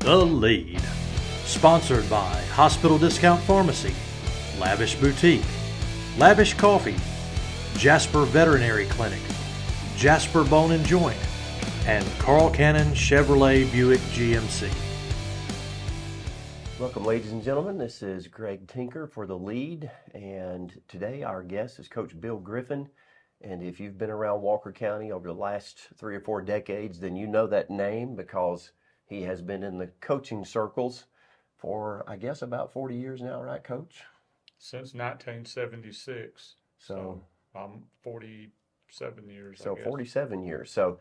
The Lead. Sponsored by Hospital Discount Pharmacy, Lavish Boutique, Lavish Coffee, Jasper Veterinary Clinic, Jasper Bone and Joint, and Carl Cannon Chevrolet Buick GMC. Welcome, ladies and gentlemen. This is Greg Tinker for The Lead, and today our guest is Coach Bill Griffin. And if you've been around Walker County over the last 3 or 4 decades, then you know that name because he has been in the coaching circles for, I guess, about 40 years now, right, Coach? Since 1976. So I'm 47 years. So 47 years. So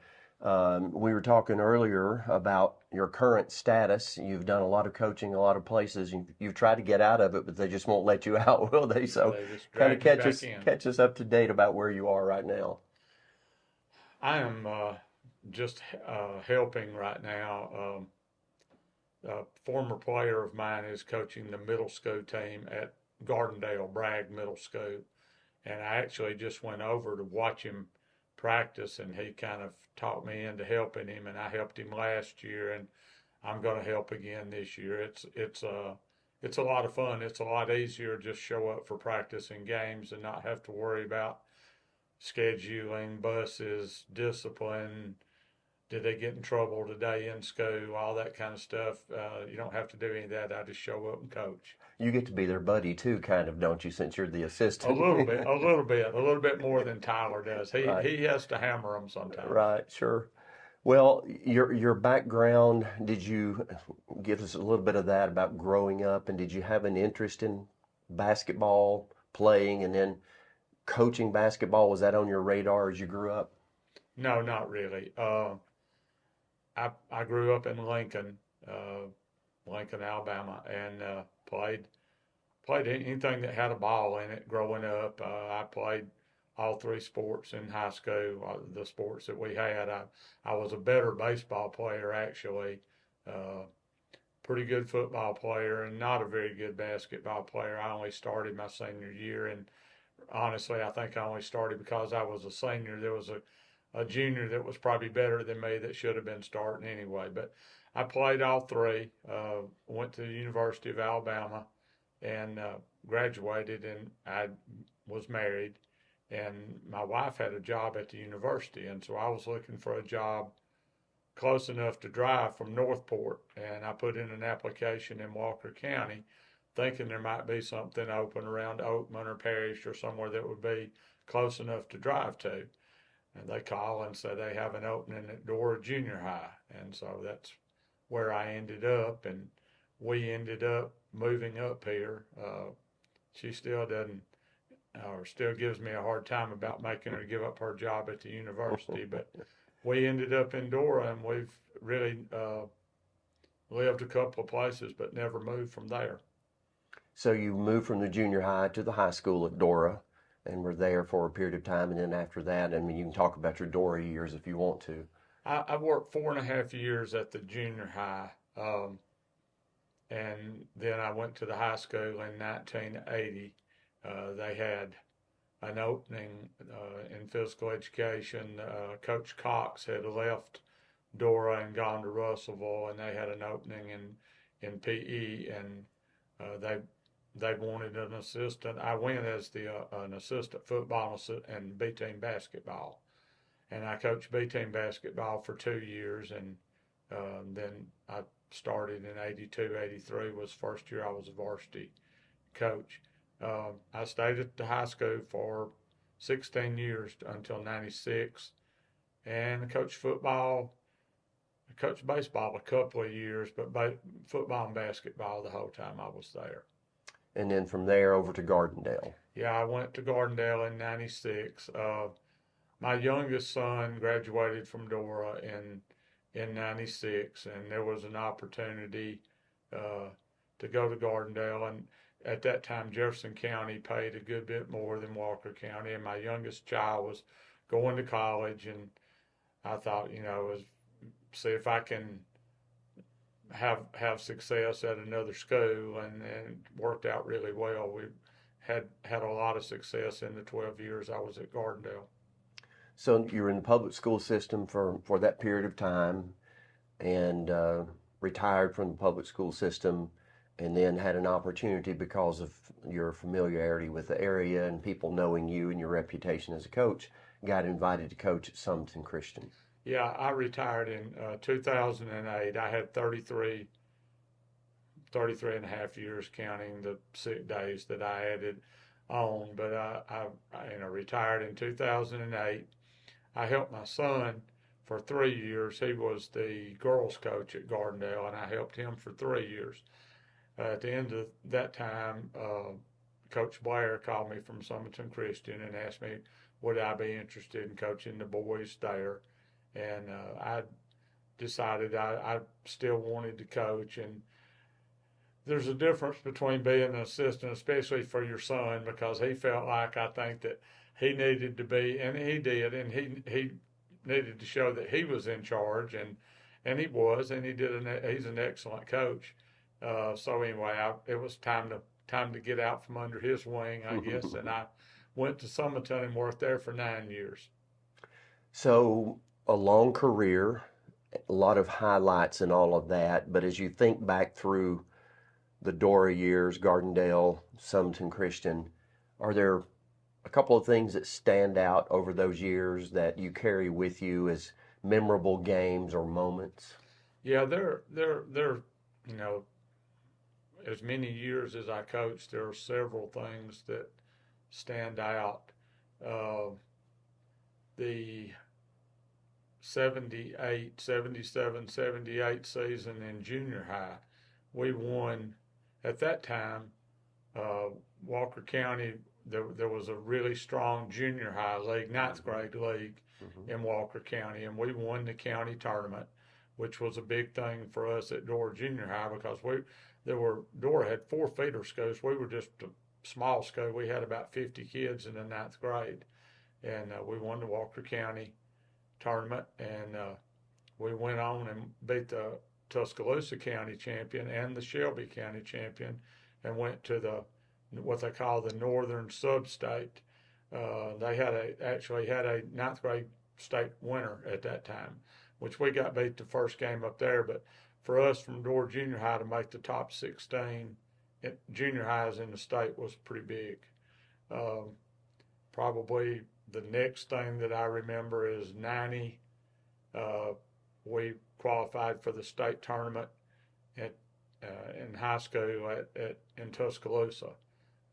we were talking earlier about your current status. You've done a lot of coaching, a lot of places. You've tried to get out of it, but they just won't let you out, will they? So kind of catch us up to date about where you are right now. I am just helping right now. A former player of mine is coaching the middle school team at Gardendale Bragg Middle School, and I actually just went over to watch him practice, and he kind of talked me into helping him, and I helped him last year, and I'm going to help again this year. It's a lot of fun. It's a lot easier to just show up for practice and games and not have to worry about scheduling, buses, discipline. Did they get in trouble today in school? All that kind of stuff. You don't have to do any of that. I just show up and coach. You get to be their buddy too, kind of, don't you, since you're the assistant? A little bit more than Tyler does. He has to hammer them sometimes. Right, sure. Well, your background, did you give us a little bit of that about growing up, and did you have an interest in basketball, playing, and then coaching basketball? Was that on your radar as you grew up? No, not really. I grew up in Lincoln, Alabama, and played anything that had a ball in it growing up. I played all 3 sports in high school, the sports that we had. I was a better baseball player, actually, pretty good football player, and not a very good basketball player. I only started my senior year, and honestly, I think I only started because I was a senior. There was a junior that was probably better than me that should have been starting anyway. But I played all 3, went to the University of Alabama, and graduated, and I was married, and my wife had a job at the university, and so I was looking for a job close enough to drive from Northport, and I put in an application in Walker County thinking there might be something open around Oakman or Parrish or somewhere that would be close enough to drive to. And they call and say they have an opening at Dora Junior High. And so that's where I ended up, and we ended up moving up here. She still doesn't, or still gives me a hard time about making her give up her job at the university. But we ended up in Dora, and we've really lived a couple of places, but never moved from there. So you moved from the junior high to the high school at Dora, and were there for a period of time, and then after that, I mean, you can talk about your Dora years if you want to. I worked 4.5 years at the junior high, and then I went to the high school in 1980. They had an opening in physical education. Coach Cox had left Dora and gone to Russellville, and they had an opening in PE, and they wanted an assistant. I went as an assistant football and B-team basketball. And I coached B-team basketball for 2 years, and then I started in 82, 83 was the first year I was a varsity coach. I stayed at the high school for 16 years until 96, and I coached football. I coached baseball a couple of years, but football and basketball the whole time I was there. And then from there over to Gardendale. Yeah, I went to Gardendale in 96. My youngest son graduated from Dora in 96, and there was an opportunity to go to Gardendale. And at that time, Jefferson County paid a good bit more than Walker County, and my youngest child was going to college, and I thought, see if I can have success at another school, and it worked out really well. We had a lot of success in the 12 years I was at Gardendale. So you were in the public school system for that period of time, and retired from the public school system and then had an opportunity because of your familiarity with the area and people knowing you and your reputation as a coach, got invited to coach at Summerton Christian. Yeah, I retired in 2008. I had 33 and a half years counting the sick days that I added on. But I retired in 2008. I helped my son for 3 years. He was the girls coach at Gardendale, and I helped him for 3 years. At the end of that time, Coach Blair called me from Summerton Christian and asked me would I be interested in coaching the boys there. And I decided I still wanted to coach. And there's a difference between being an assistant, especially for your son, because he felt like I think that he needed to be, and he did, and he needed to show that he was in charge, and he was, and he's an excellent coach. So anyway, it was time to get out from under his wing, I guess, and I went to Summerton and worked there for 9 years. So a long career, a lot of highlights and all of that, but as you think back through the Dora years, Gardendale, Summerton Christian, are there a couple of things that stand out over those years that you carry with you as memorable games or moments? Yeah, there, you know, as many years as I coached, there are several things that stand out. The 78, 77, 78 season in junior high, we won at that time. Walker County, there was a really strong junior high league, ninth grade league in Walker County, and we won the county tournament, which was a big thing for us at Dora Junior High because Dora had 4 feeder schools. We were just a small school. We had about 50 kids in the ninth grade, and we won the Walker County tournament, and we went on and beat the Tuscaloosa County champion and the Shelby County champion, and went to what they call the Northern Sub-State. They actually had a ninth grade state winner at that time, which we got beat the first game up there. But for us from Dora Junior High to make the top 16 junior highs in the state was pretty big. Probably the next thing that I remember is 90. We qualified for the state tournament in high school in Tuscaloosa.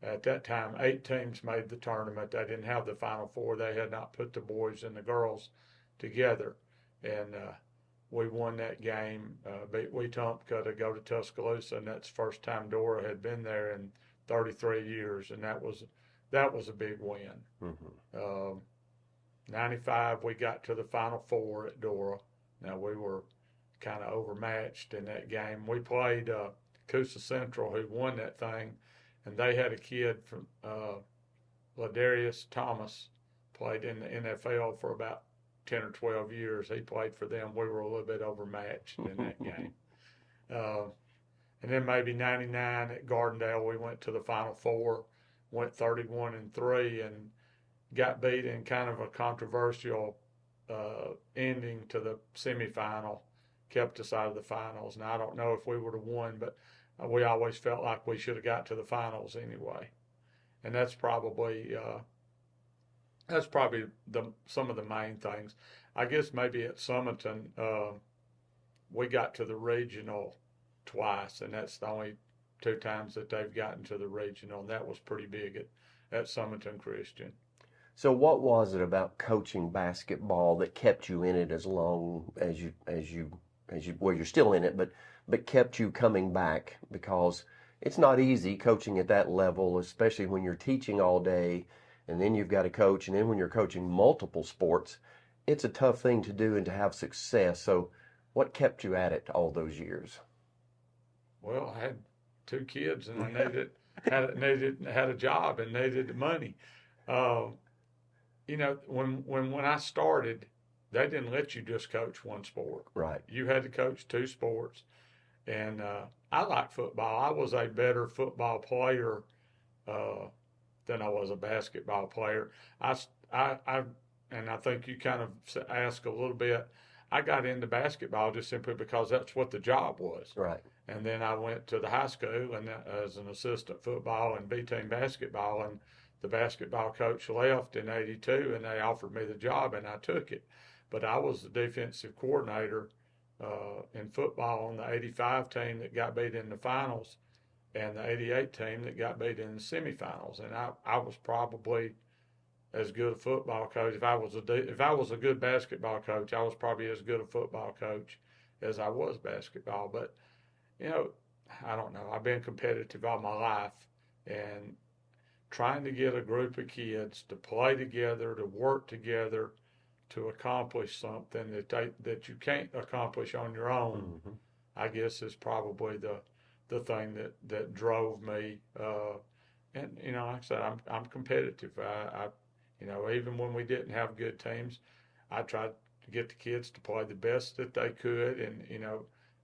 At that time, 8 teams made the tournament. They didn't have the Final Four. They had not put the boys and the girls together. And we won that game, beat Wetumpka to go to Tuscaloosa, and that's the first time Dora had been there in 33 years, and that was a big win. 95, we got to the Final Four at Dora. Now, we were kind of overmatched in that game. We played Coosa Central, who won that thing, and they had a kid from Ladarius Thomas, played in the NFL for about 10 or 12 years. He played for them. We were a little bit overmatched in that game. And then maybe 99 at Gardendale, we went to the Final Four, went 31-3, and got beat in kind of a controversial ending to the semifinal, kept us out of the finals. Now, I don't know if we would have won, but we always felt like we should have got to the finals anyway. And that's probably some of the main things. I guess maybe at Summerton, we got to the regional twice, and that's the only 2 times that they've gotten to the regional, and that was pretty big at Summerton Christian. So what was it about coaching basketball that kept you in it as long as you well, you're still in it, but kept you coming back? Because it's not easy coaching at that level, especially when you're teaching all day and then you've got to coach, and then when you're coaching multiple sports, it's a tough thing to do and to have success. So what kept you at it all those years? Well, I had 2 kids, and I had a job and needed the money. You know, when I started, they didn't let you just coach one sport. Right. You had to coach 2 sports. And I like football. I was a better football player than I was a basketball player. And I think you kind of asked a little bit. I got into basketball just simply because that's what the job was. Right. And then I went to the high school and as an assistant football and B team basketball, and the basketball coach left in '82, and they offered me the job, and I took it. But I was the defensive coordinator in football on the '85 team that got beat in the finals, and the '88 team that got beat in the semifinals. And I was probably as good a football coach. If I was a good basketball coach, I was probably as good a football coach as I was basketball. But I don't know. I've been competitive all my life, and trying to get a group of kids to play together, to work together, to accomplish something that you can't accomplish on your own, Mm-hmm. I guess is probably the thing that drove me. And like I said, I'm competitive. I even when we didn't have good teams, I tried to get the kids to play the best that they could, and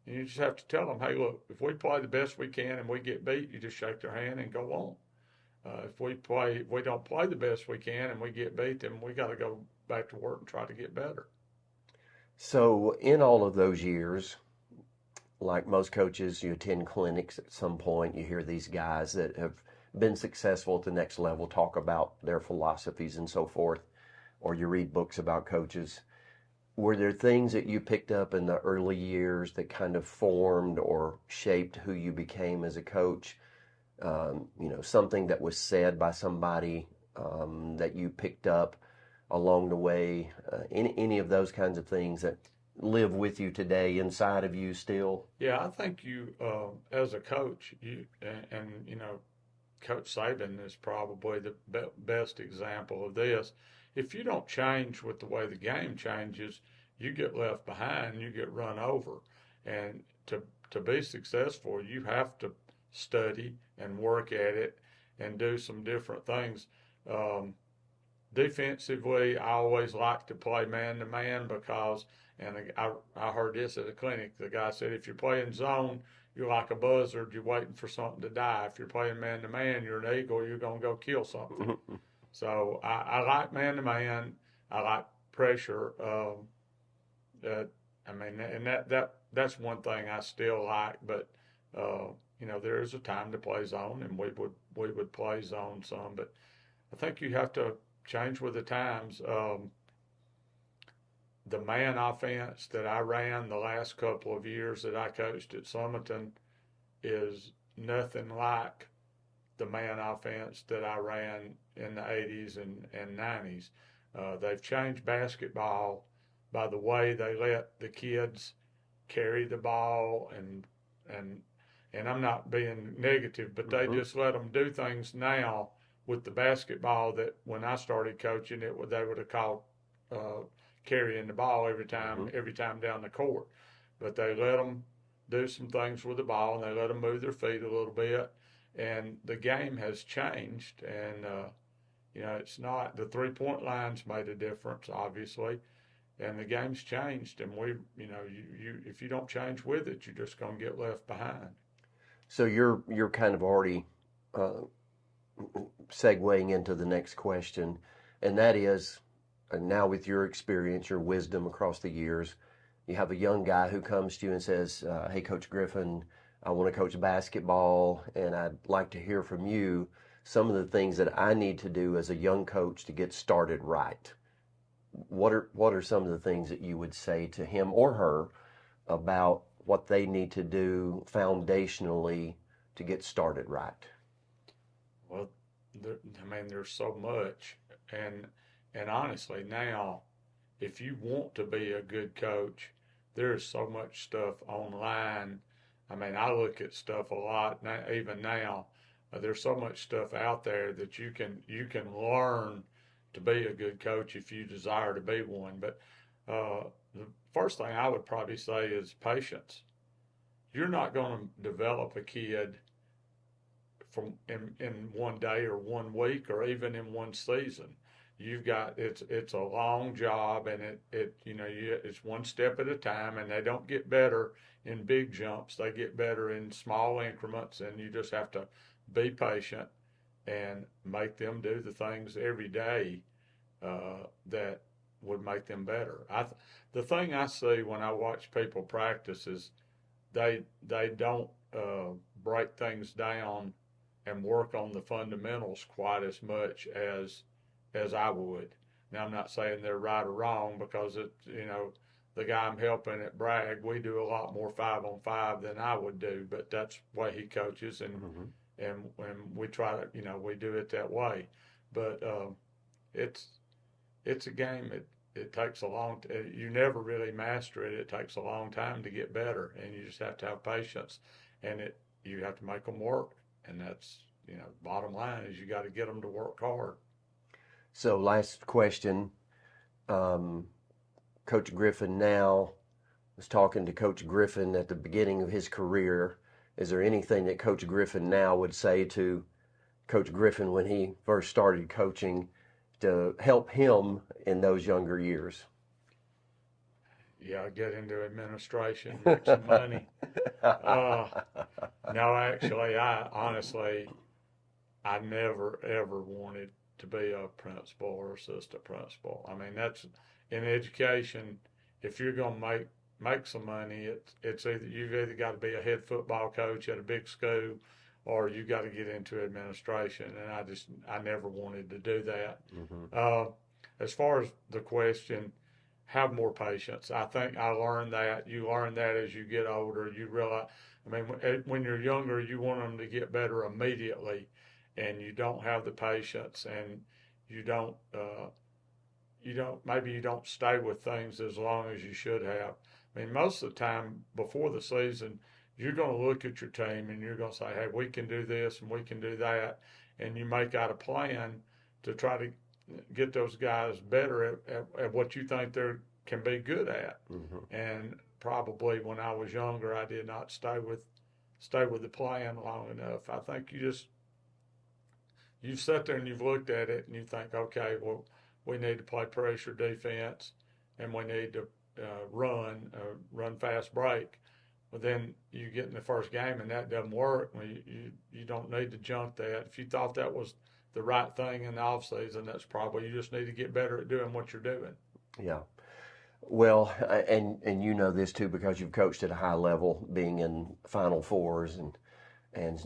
you just have to tell them, hey, look, if we play the best we can and we get beat, you just shake their hand and go on. If we don't play the best we can and we get beat, then we got to go back to work and try to get better. So in all of those years, like most coaches, you attend clinics at some point, you hear these guys that have been successful at the next level talk about their philosophies and so forth, or you read books about coaches. Were there things that you picked up in the early years that kind of formed or shaped who you became as a coach? Something that was said by somebody that you picked up along the way, any of those kinds of things that live with you today, inside of you still? Yeah, I think you, as a coach, Coach Saban is probably the best example of this. If you don't change with the way the game changes, you get left behind, you get run over. And to be successful, you have to study and work at it and do some different things. Defensively, I always like to play man-to-man because, and I heard this at a clinic, the guy said, if you're playing zone, you're like a buzzard, you're waiting for something to die. If you're playing man-to-man, you're an eagle, you're going to go kill something. So I like man-to-man. I like pressure. And that's one thing I still like, but there is a time to play zone, and we would play zone some, but I think you have to change with the times. The man offense that I ran the last couple of years that I coached at Summerton is nothing like the man offense that I ran in the 80s and 90s. They've changed basketball by the way they let the kids carry the ball, and I'm not being negative, but they just let them do things now with the basketball that when I started coaching they would have called carrying the ball every time down the court. But they let them do some things with the ball, and they let them move their feet a little bit, and the game has changed. And it's not, the 3-point line's made a difference, obviously, and the game's changed, and if you don't change with it, you're just going to get left behind. So you're kind of already segueing into the next question, and that is, now with your experience, your wisdom across the years, you have a young guy who comes to you and says, hey, Coach Griffin, I want to coach basketball, and I'd like to hear from you some of the things that I need to do as a young coach to get started right. What are some of the things that you would say to him or her about what they need to do foundationally to get started right? Well, there's so much, and honestly, now, if you want to be a good coach, there is so much stuff online. I look at stuff a lot now, even now. There's so much stuff out there that you can learn to be a good coach if you desire to be one. But the first thing I would probably say is patience. You're not going to develop a kid in one day or 1 week or even in one season. It's a long job, and it's one step at a time, and they don't get better in big jumps. They get better in small increments, and you just have to be patient and make them do the things every day that would make them better. The thing I see when I watch people practice is they don't break things down and work on the fundamentals quite as much as I would. Now I'm not saying they're right or wrong, because the guy I'm helping at Bragg, we do a lot more 5-on-5 than I would do, but that's the way he coaches, and we try to we do it that way. But it's a game. It takes a long. You never really master it. It takes a long time to get better, and you just have to have patience, and you have to make them work, and that's bottom line is you got to get them to work hard. So last question, Coach Griffin now was talking to Coach Griffin at the beginning of his career. Is there anything that Coach Griffin now would say to Coach Griffin when he first started coaching to help him in those younger years? Yeah, get into administration, make some money. No, actually, I never ever wanted to be a principal or assistant principal. I mean, that's in education. If you're going to make some money, it's you've either got to be a head football coach at a big school, or you got to get into administration. And I never wanted to do that. As far as the question, have more patience. I think I learned that. You learn that as you get older. You realize, I mean, when you're younger, you want them to get better immediately, and you don't have the patience, and maybe you don't stay with things as long as you should have. I mean, most of the time before the season, you're going to look at your team and you're going to say, hey, we can do this and we can do that. And you make out a plan to try to get those guys better at what you think they can be good at. And probably when I was younger, I did not stay with the plan long enough. I think you've sat there and you've looked at it and you think, okay, well, we need to play pressure defense and we need to run fast break. Well, then you get in the first game and that doesn't work. Well, you don't need to junk that. If you thought that was the right thing in the off season, that's probably, you just need to get better at doing what you're doing. Yeah. Well, and you know this too, because you've coached at a high level, being in Final Fours and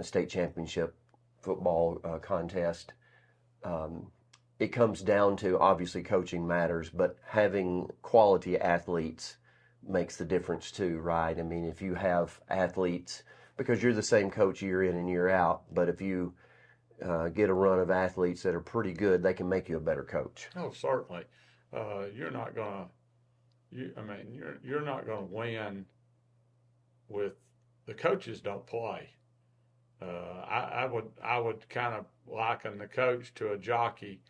state championship football contest. It comes down to, obviously coaching matters, but having quality athletes makes the difference too, right? I mean, if you have athletes, because you're the same coach year in and year out, but if you get a run of athletes that are pretty good, they can make you a better coach. Oh, certainly. You're not gonna win with the coaches don't play. I would kind of liken the coach to a jockey.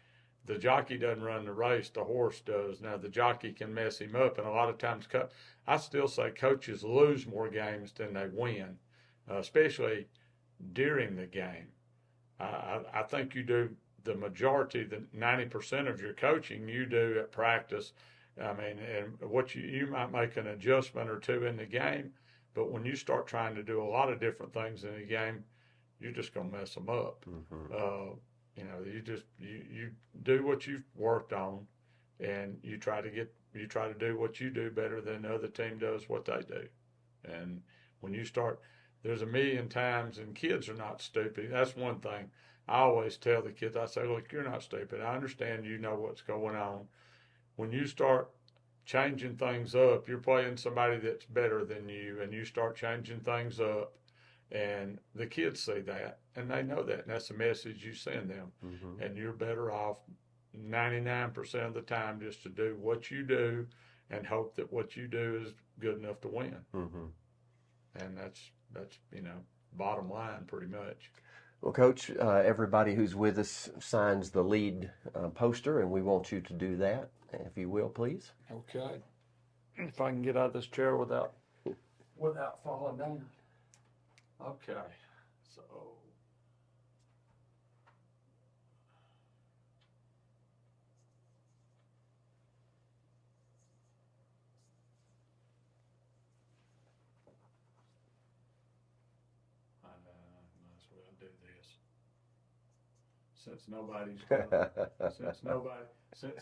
The jockey doesn't run the race, the horse does. Now, the jockey can mess him up, and a lot of times I still say coaches lose more games than they win, especially during the game. I think you do the majority, the 90% of your coaching you do at practice. I mean, and what you might make an adjustment or two in the game, but when you start trying to do a lot of different things in the game, you're just going to mess them up. You do what you've worked on, and you try to do what you do better than the other team does what they do. And when you start, there's a million times, and kids are not stupid. That's one thing I always tell the kids. I say, look, you're not stupid. I understand you know what's going on. When you start changing things up, you're playing somebody that's better than you, and you start changing things up. And the kids see that, and they know that, and that's the message you send them. And you're better off 99% of the time just to do what you do and hope that what you do is good enough to win. And that's bottom line pretty much. Well, Coach, everybody who's with us signs the lead poster, and we want you to do that, if you will, please. Okay. If I can get out of this chair without falling down. Okay, so I might as well do this. since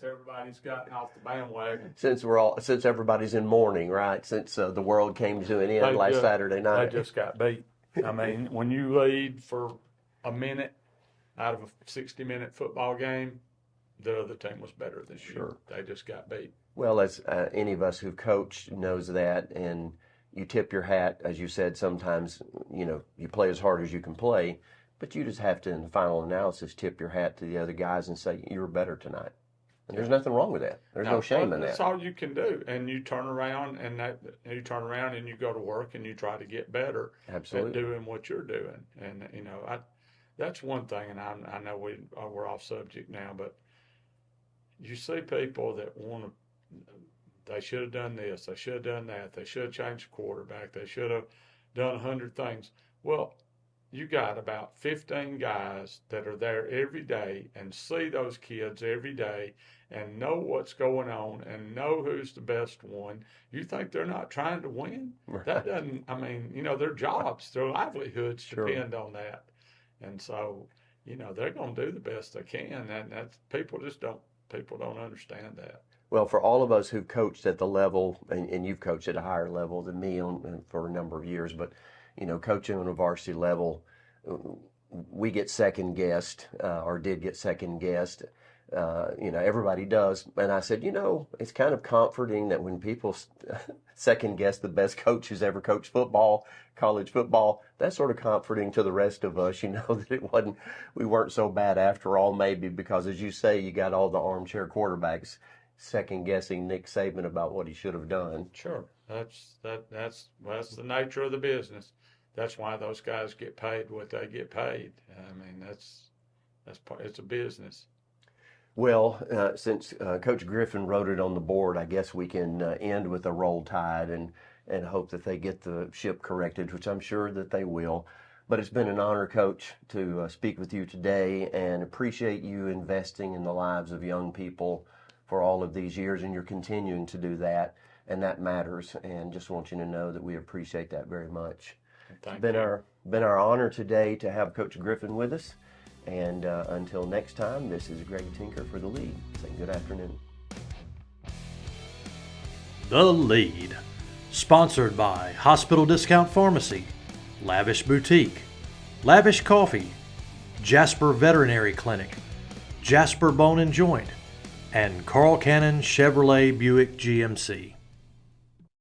everybody's gotten off the bandwagon. Since everybody's in mourning, right? Since the world came to an end last Saturday night. They just got beat. I mean, when you lead for a minute out of a 60-minute football game, the other team was better than you. They just got beat. Well, as any of us who've coached knows that, and you tip your hat, as you said, sometimes, you play as hard as you can play, but you just have to, in the final analysis, tip your hat to the other guys and say, you were better tonight. And there's nothing wrong with that. There's no shame in that. That's all you can do. And you turn around and you go to work and you try to get better Absolutely. at doing what you're doing. And, that's one thing, and I know we're off subject now, but you see people that they should have done this, they should have done that, they should have changed the quarterback, they should have done 100 things. Well, you got about 15 guys that are there every day and see those kids every day and know what's going on and know who's the best one. You think they're not trying to win? Right. That doesn't, their jobs, their livelihoods depend on that. And so, they're going to do the best they can. And that's, people don't understand that. Well, for all of us who've coached at the level, and you've coached at a higher level than me for a number of years, but, coaching on a varsity level, we get second guessed, or did get second guessed. Everybody does. And I said, it's kind of comforting that when people second guess the best coach who's ever coached football, college football, that's sort of comforting to the rest of us, that we weren't so bad after all, maybe, because as you say, you got all the armchair quarterbacks second guessing Nick Saban about what he should have done. Sure. That's the nature of the business. That's why those guys get paid what they get paid. It's a business. Well, since Coach Griffin wrote it on the board, I guess we can end with a roll tide and hope that they get the ship corrected, which I'm sure that they will. But it's been an honor, Coach, to speak with you today, and appreciate you investing in the lives of young people for all of these years, and you're continuing to do that, and that matters. And just want you to know that we appreciate that very much. Thank It's you. been our honor today to have Coach Griffin with us. And until next time, this is Greg Tinker for The Lead. Say good afternoon. The Lead, sponsored by Hospital Discount Pharmacy, Lavish Boutique, Lavish Coffee, Jasper Veterinary Clinic, Jasper Bone and Joint, and Carl Cannon Chevrolet Buick GMC.